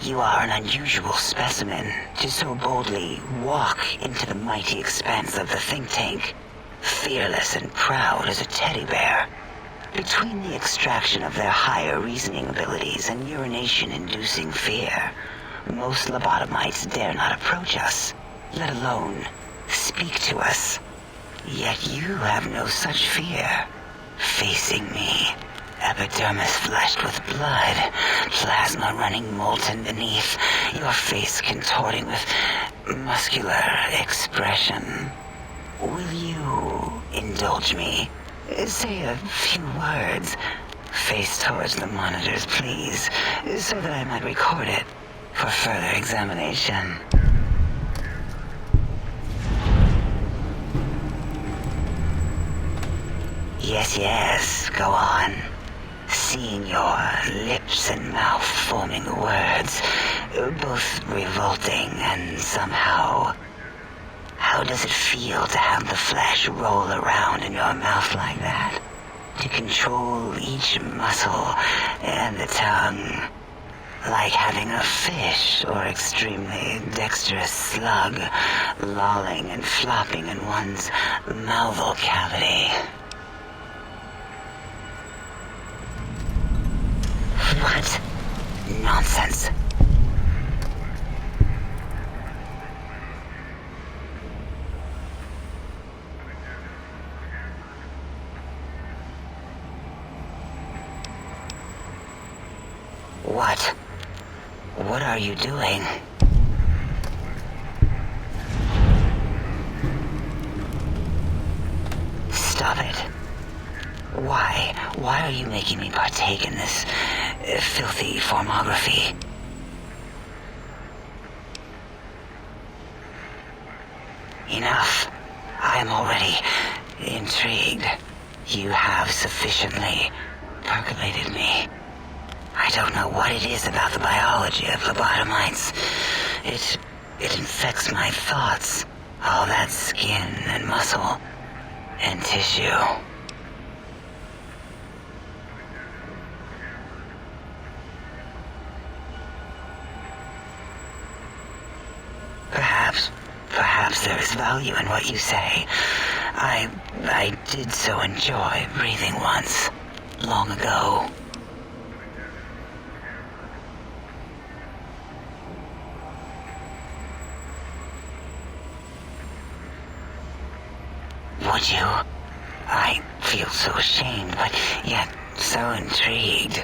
You are an unusual specimen to so boldly walk into the mighty expanse of the think tank, fearless and proud as a teddy bear. Between the extraction of their higher reasoning abilities and urination-inducing fear, most lobotomites dare not approach us, let alone speak to us. Yet you have no such fear. Facing me, epidermis fleshed with blood, plasma running molten beneath, your face contorting with muscular expression. Will you indulge me? Say a few words. Face towards the monitors, please, so that I might record it for further examination. Yes, go on. Seeing your lips and mouth forming words, both revolting and somehow... How does it feel to have the flesh roll around in your mouth like that? To control each muscle and the tongue? Like having a fish or extremely dexterous slug lolling and flopping in one's mouthal cavity. What? Nonsense. What? What are you doing? Stop it. Why? Why are you making me partake in this filthy formography? Enough. I am already intrigued. You have sufficiently percolated me. I don't know what it is about the biology of lobotomites. It infects my thoughts. All that skin and muscle and tissue. Perhaps there is value in what you say. I did so enjoy breathing once, long ago. Would you? I feel so ashamed, but yet so intrigued.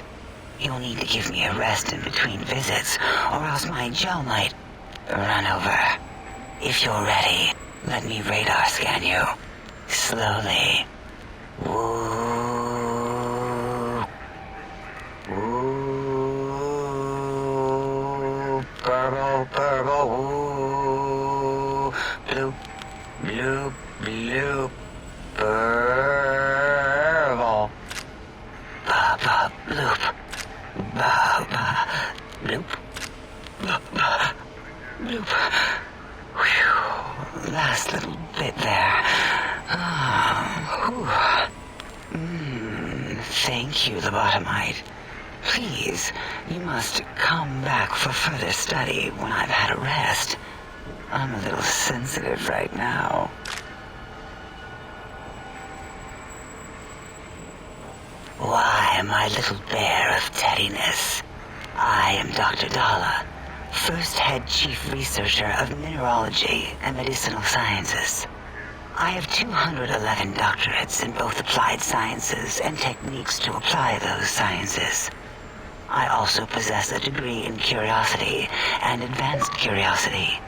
You'll need to give me a rest in between visits, or else my jaw might run over. If you're ready, let me radar scan you. Slowly. Woo. Woo. Purple, purple, woo. Bloop, bloop, bloop. Purple. Ba-ba, bloop. Ba-ba, bloop. Ba-ba, bloop. Whew. Last little bit there. Thank you, lobotomite. Please, you must come back for further study when I've had a rest. I'm a little sensitive right now. Why, my little bear of teddiness. I am Dr. Dalla, first head chief researcher of mineralogy and medicinal sciences. I have 211 doctorates in both applied sciences and techniques to apply those sciences. I also possess a degree in curiosity and advanced curiosity.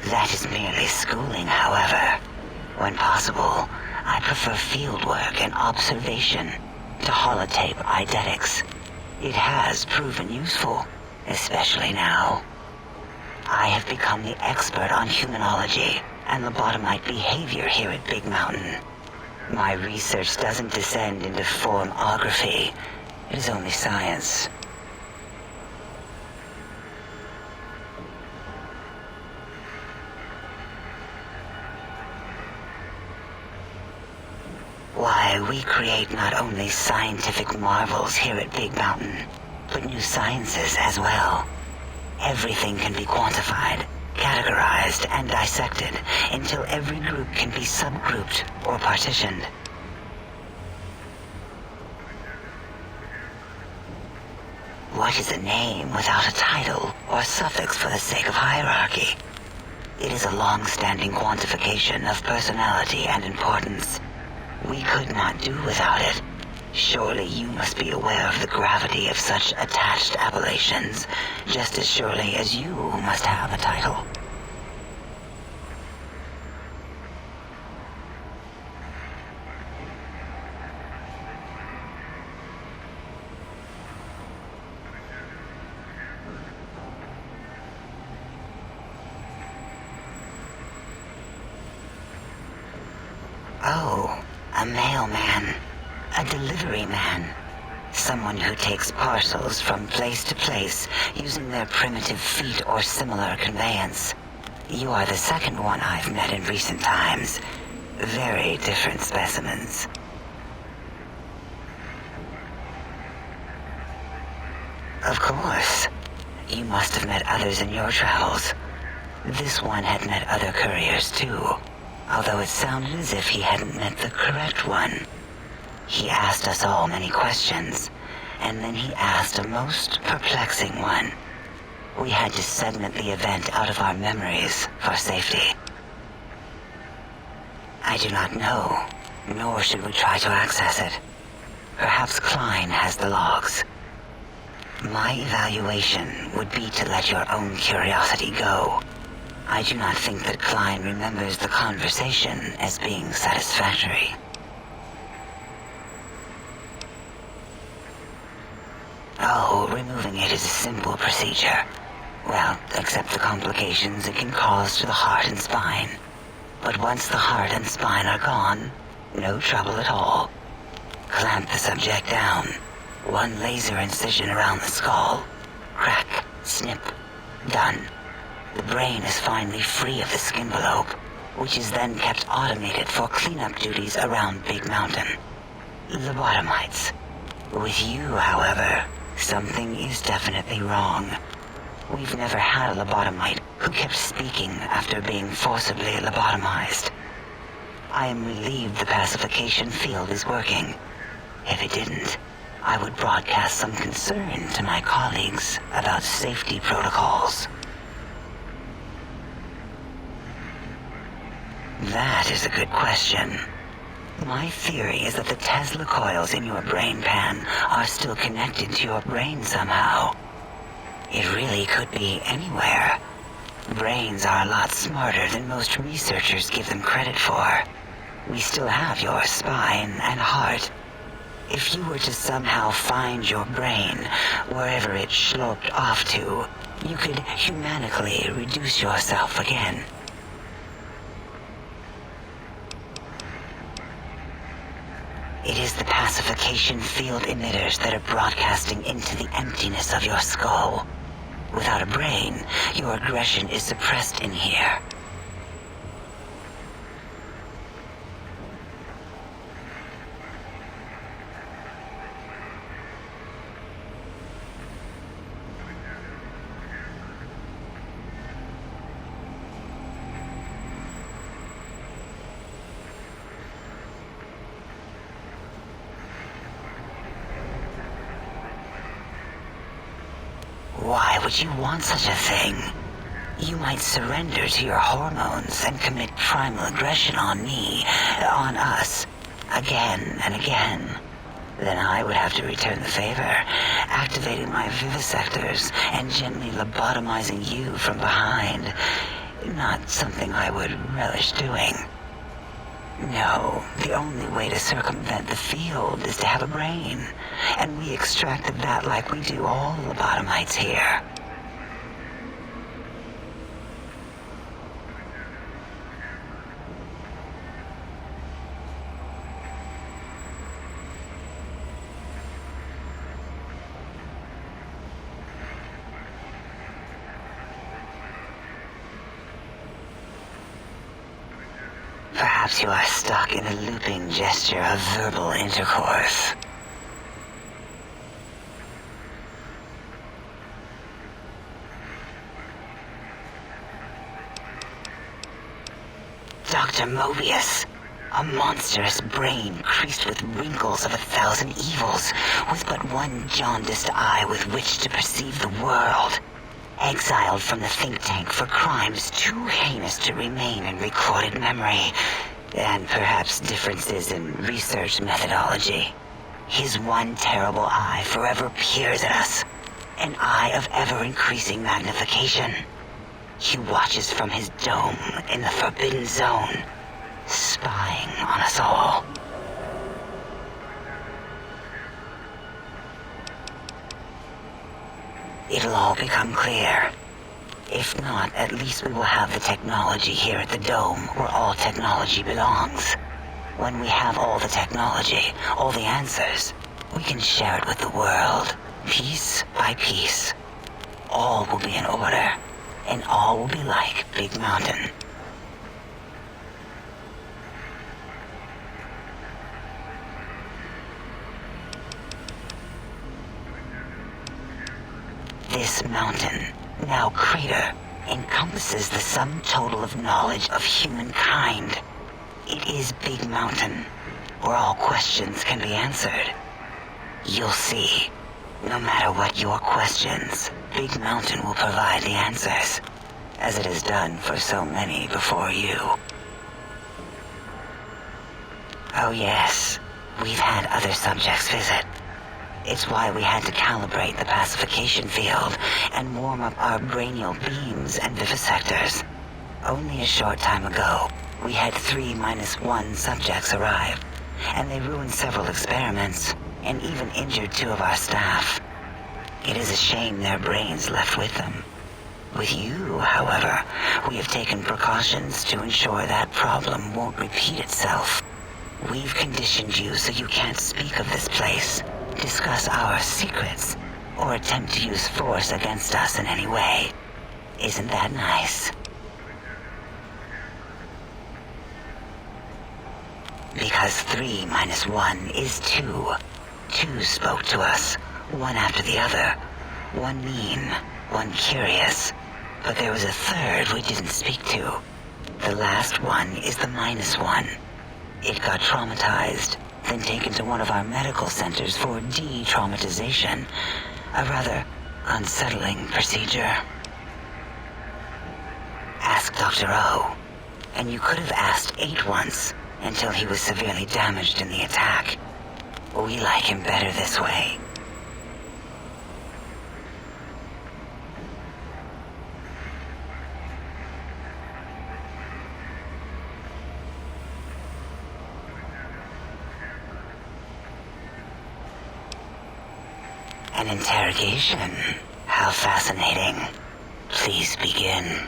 That is merely schooling, however. When possible, I prefer fieldwork and observation to holotape eidetics. It has proven useful, especially now. I have become the expert on humanology and lobotomite behavior here at Big Mountain. My research doesn't descend into formography. It is only science. Why, we create not only scientific marvels here at Big Mountain, but new sciences as well. Everything can be quantified, categorized, and dissected until every group can be subgrouped or partitioned. What is a name without a title or suffix for the sake of hierarchy? It is a long-standing quantification of personality and importance. We could not do without it. Surely you must be aware of the gravity of such attached appellations, just as surely as you must have a title. Oh, a mailman. A delivery man. Someone who takes parcels from place to place using their primitive feet or similar conveyance. You are the second one I've met in recent times. Very different specimens. Of course. You must have met others in your travels. This one had met other couriers too, although it sounded as if he hadn't met the correct one. He asked us all many questions, and then he asked a most perplexing one. We had to segment the event out of our memories for safety. I do not know, nor should we try to access it. Perhaps Klein has the logs. My evaluation would be to let your own curiosity go. I do not think that Klein remembers the conversation as being satisfactory. Oh, removing it is a simple procedure. Well, except the complications it can cause to the heart and spine. But once the heart and spine are gone, no trouble at all. Clamp the subject down. One laser incision around the skull. Crack, snip, done. The brain is finally free of the skin envelope, which is then kept automated for cleanup duties around Big Mountain. Lobotomites. With you, however, something is definitely wrong. We've never had a lobotomite who kept speaking after being forcibly lobotomized. I am relieved the pacification field is working. If it didn't, I would broadcast some concern to my colleagues about safety protocols. That is a good question. My theory is that the Tesla coils in your brain pan are still connected to your brain somehow. It really could be anywhere. Brains are a lot smarter than most researchers give them credit for. We still have your spine and heart. If you were to somehow find your brain, wherever it sloped off to, you could humanically reduce yourself again. It is the pacification field emitters that are broadcasting into the emptiness of your skull. Without a brain, your aggression is suppressed in here. Why would you want such a thing? You might surrender to your hormones and commit primal aggression on me, on us, again and again. Then I would have to return the favor, activating my vivisectors and gently lobotomizing you from behind. Not something I would relish doing. No, the only way to circumvent the field is to have a brain, and we extracted that like we do all lobotomites here. Perhaps you are stuck in a looping gesture of verbal intercourse. Dr. Mobius. A monstrous brain creased with wrinkles of 1,000 evils, with but one jaundiced eye with which to perceive the world. Exiled from the think tank for crimes too heinous to remain in recorded memory, and perhaps differences in research methodology. His one terrible eye forever peers at us, an eye of ever-increasing magnification. He watches from his dome in the Forbidden Zone, spying on us all. It'll all become clear. If not, at least we will have the technology here at the Dome, where all technology belongs. When we have all the technology, all the answers, we can share it with the world, piece by piece. All will be in order, and all will be like Big Mountain. This mountain, now crater, encompasses the sum total of knowledge of humankind. It is Big Mountain, where all questions can be answered. You'll see, no matter what your questions, Big Mountain will provide the answers, as it has done for so many before you. Oh yes, we've had other subjects visit. It's why we had to calibrate the pacification field and warm up our brainial beams and vivisectors. Only a short time ago, we had 3-1 subjects arrive, and they ruined several experiments, and even injured 2 of our staff. It is a shame their brains left with them. With you, however, we have taken precautions to ensure that problem won't repeat itself. We've conditioned you so you can't speak of this place, discuss our secrets, or attempt to use force against us in any way. Isn't that nice? Because 3-1 is 2. 2 spoke to us, one after the other. One mean, one curious. But there was a third we didn't speak to. The last one is the -1. It got traumatized, then taken to one of our medical centers for de-traumatization. A rather unsettling procedure. Ask Dr. O. And you could have asked 8 once, until he was severely damaged in the attack. We like him better this way. An interrogation? How fascinating. Please begin.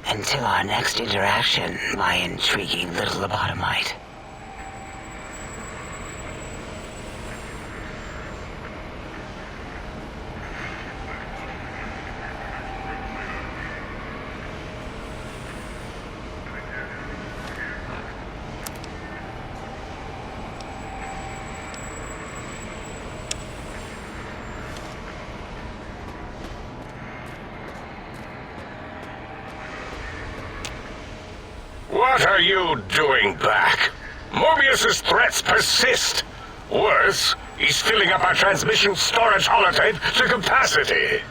Until our next interaction, my intriguing little lobotomite. What are you doing back? Mobius's threats persist. Worse, he's filling up our transmission storage holotape to capacity.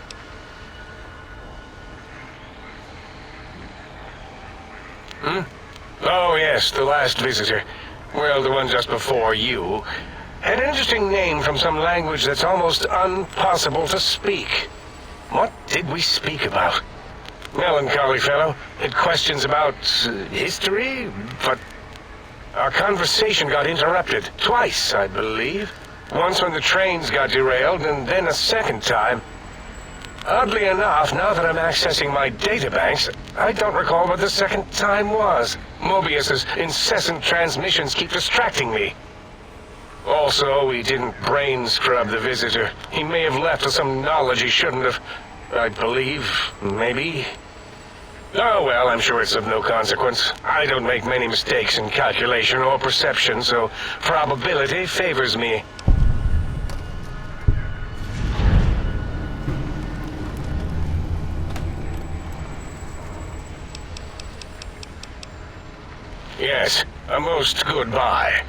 Oh yes, the last visitor. Well, the one just before you. An interesting name from some language that's almost impossible to speak. What did we speak about? Melancholy fellow. Had questions about history, but our conversation got interrupted twice, I believe. Once when the trains got derailed, and then a second time. Oddly enough, now that I'm accessing my databanks, I don't recall what the second time was. Mobius's incessant transmissions keep distracting me. Also, we didn't brain scrub the visitor. He may have left with some knowledge he shouldn't have. I believe, maybe. Oh well, I'm sure it's of no consequence. I don't make many mistakes in calculation or perception, so probability favors me. Yes, a most goodbye.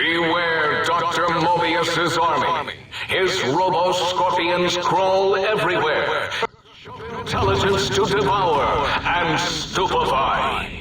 Beware Dr. Mobius's army. His robo-scorpions crawl everywhere. Intelligence to devour and stupefy.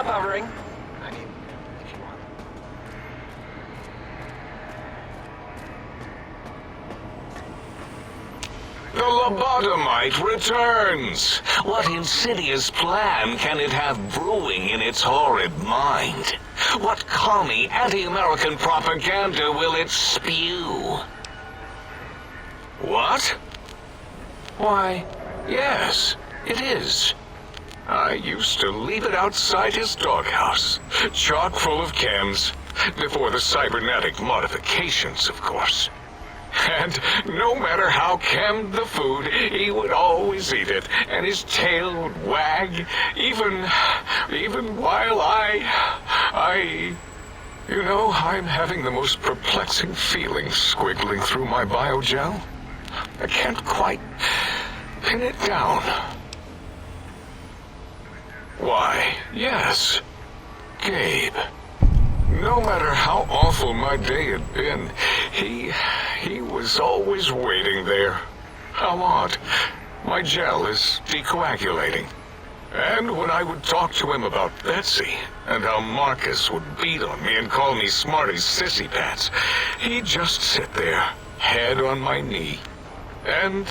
Stop hovering. I need... if you want. The lobotomite returns! What insidious plan can it have brewing in its horrid mind? What commie anti-American propaganda will it spew? What? Why, yes, it is. I used to leave it outside his doghouse, chock full of cans, before the cybernetic modifications, of course. And no matter how canned the food, he would always eat it, and his tail would wag, even while you know, I'm having the most perplexing feeling squiggling through my biogel. I can't quite pin it down. Why, yes, Gabe. No matter how awful my day had been, he was always waiting there. How odd. My gel is decoagulating. And when I would talk to him about Betsy, and how Marcus would beat on me and call me Smarty's sissy pants, he'd just sit there, head on my knee, and...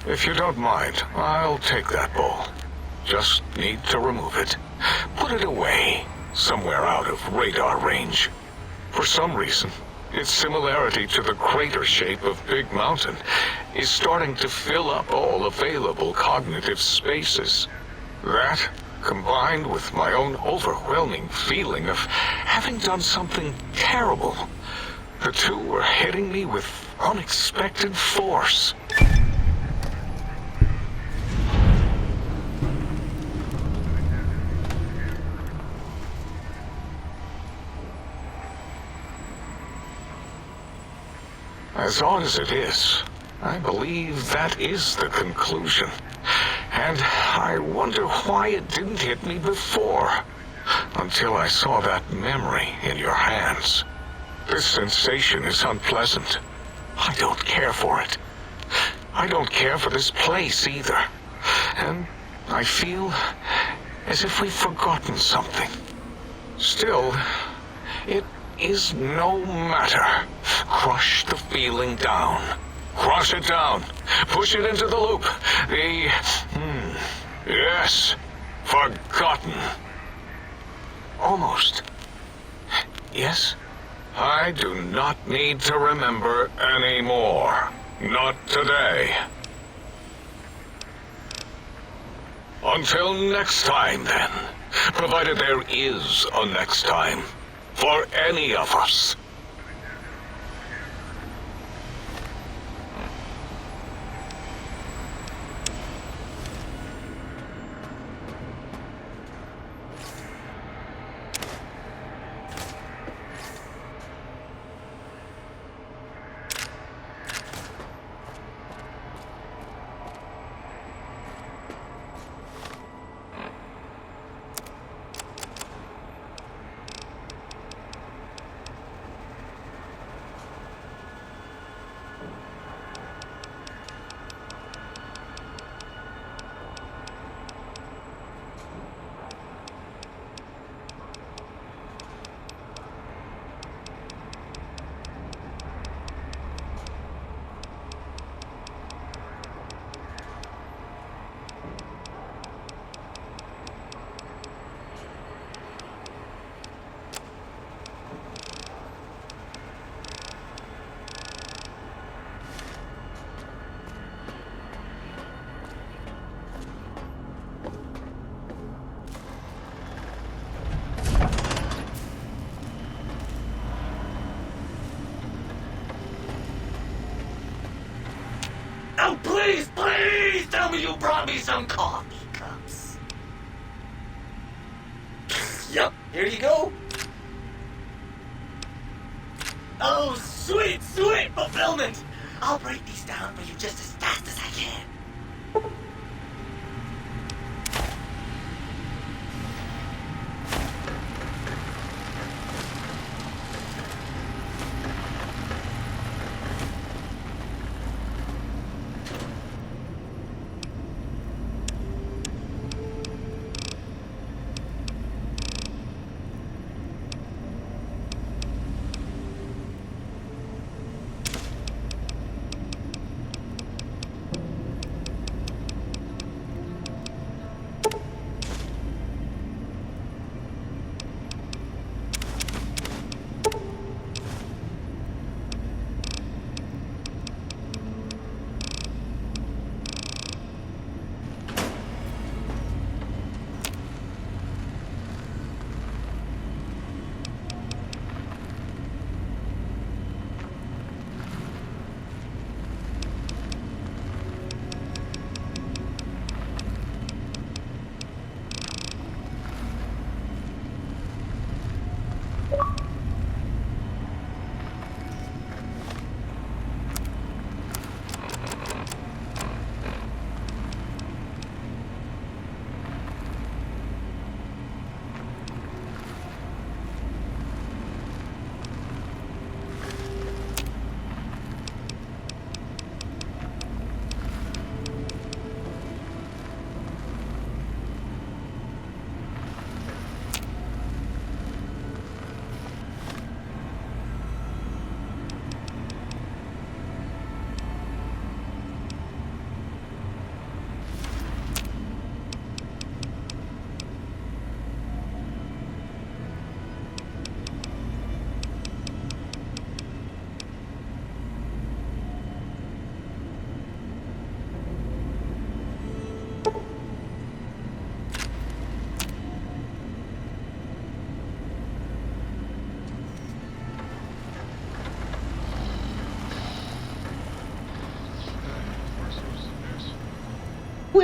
If you don't mind, I'll take that bowl. Just need to remove it. Put it away, somewhere out of radar range. For some reason, its similarity to the crater shape of Big Mountain is starting to fill up all available cognitive spaces. That, combined with my own overwhelming feeling of having done something terrible, the two were hitting me with unexpected force. As odd as it is, I believe that is the conclusion. And I wonder why it didn't hit me before, until I saw that memory in your hands. This sensation is unpleasant. I don't care for it. I don't care for this place either. And I feel as if we've forgotten something. Still, it is no matter. Crush the feeling down. Crush it down. Push it into the loop. Yes, forgotten. Almost. Yes? I do not need to remember anymore. Not today. Until next time, then. Provided there is a next time. For any of us. Oh, please tell me you brought me some coffee cups. Yep, here you go. Oh, sweet fulfillment. I'll break these down for you just as fast as I can.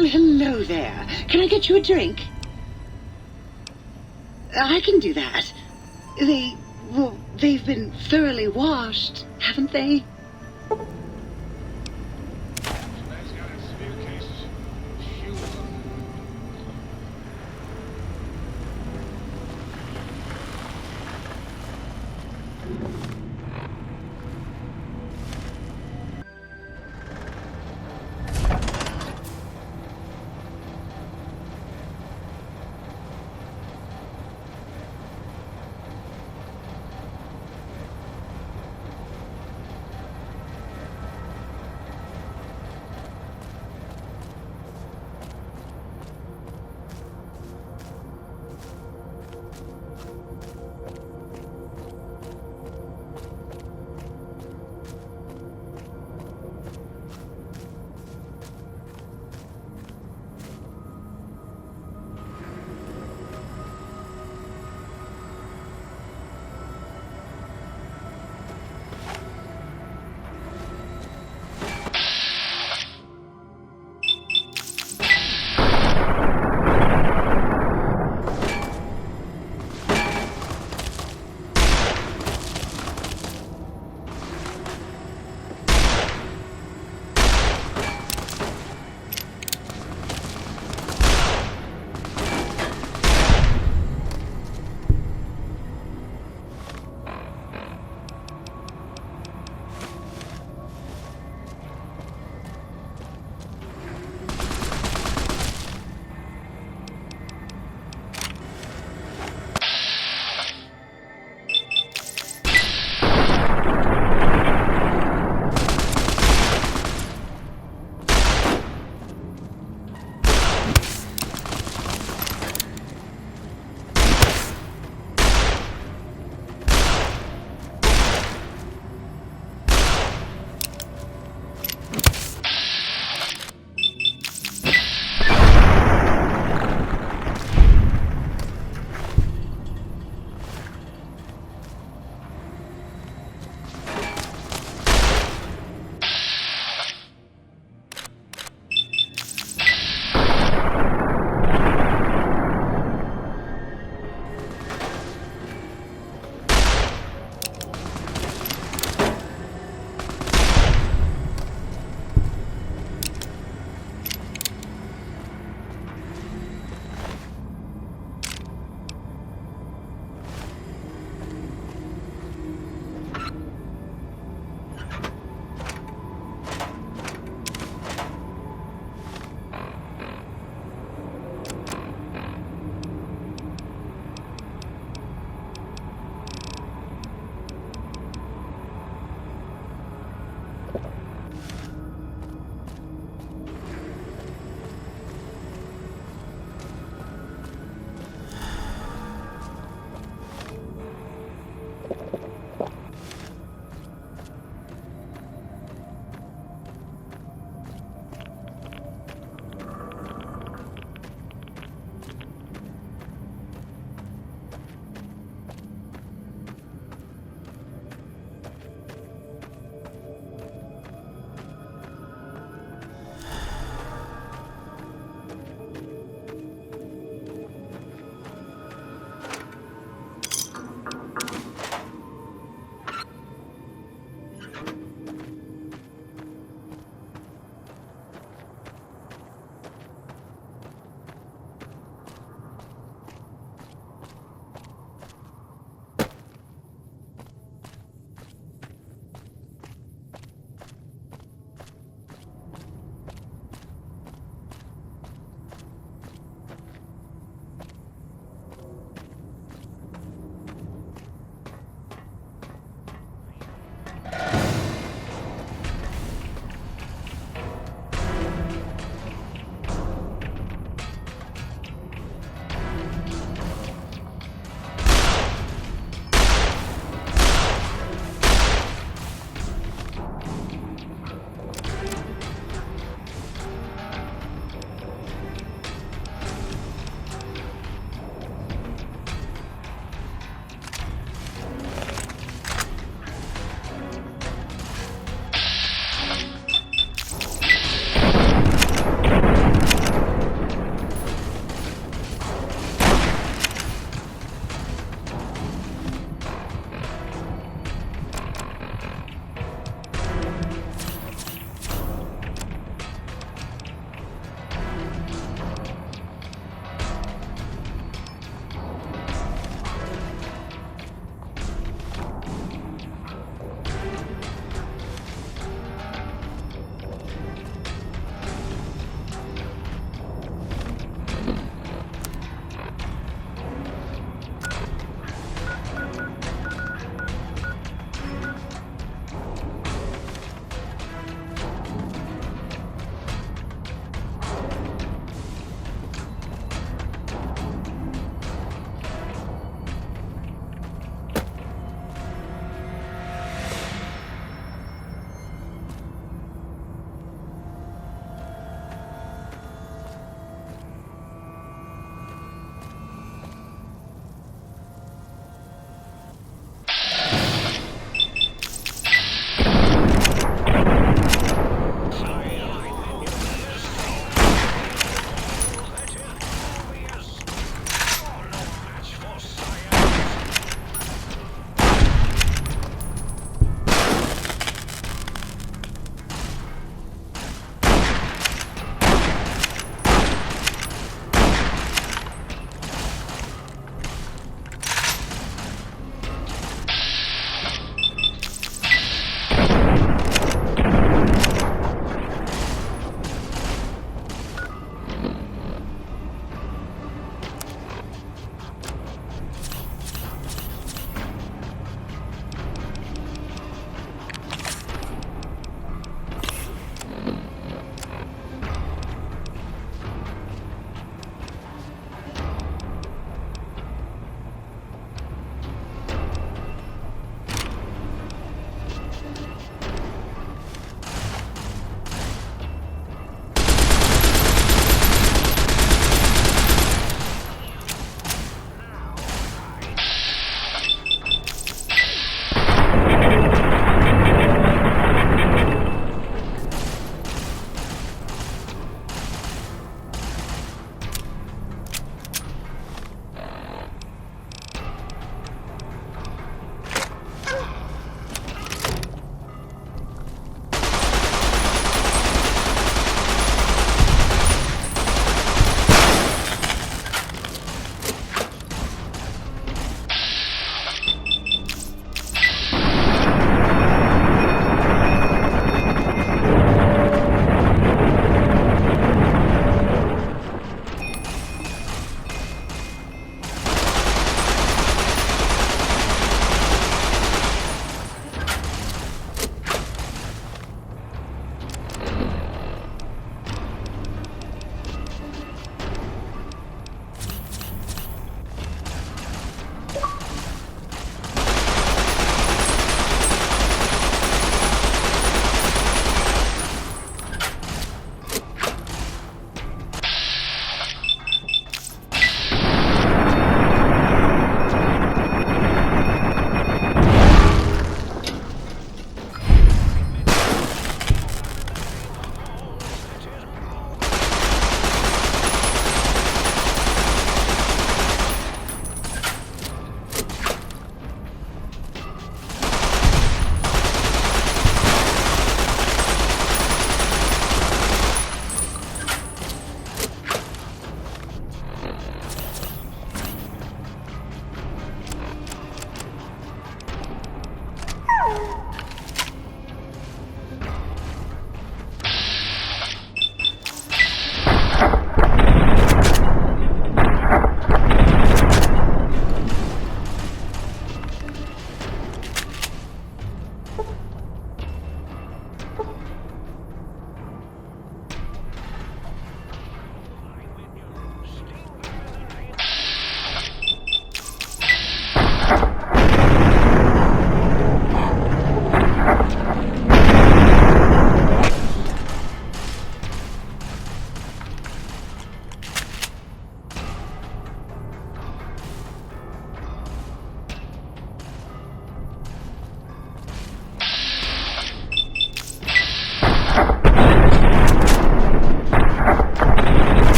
Well, hello there. Can I get you a drink? I can do that. They've been thoroughly washed, haven't they?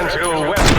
return to weapon.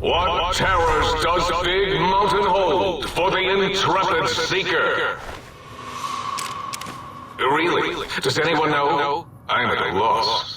What terrors does Big Mountain hold for the intrepid seeker? Really? Does anyone know? I'm at a loss.